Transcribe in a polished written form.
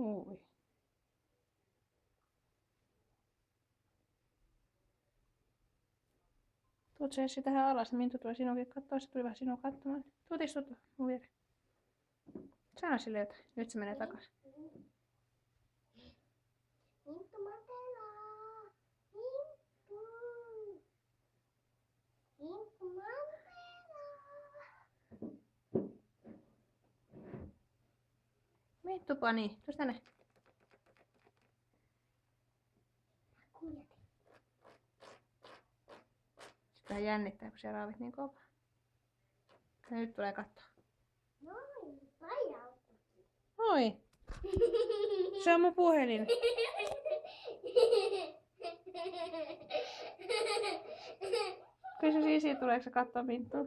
Ui. Tuut se tähän alas, niin Minttu tulee sinunkin katsoa, se tuli vähän sinua katsomaan. Tuut istut mun viereen. Sano sille jotain, nyt se menee takas. Minttu matelaa! Minttu! Minttu matelaa! Minttu pani, tuus tänne. Sitä jännittää, kun siellä raavit niin kovaa. Ja nyt tulee katsoa. Noin, pajauttu. Oi, se on mun puhelin. Kysy Sisi, tuleeko se katsoa Minttua?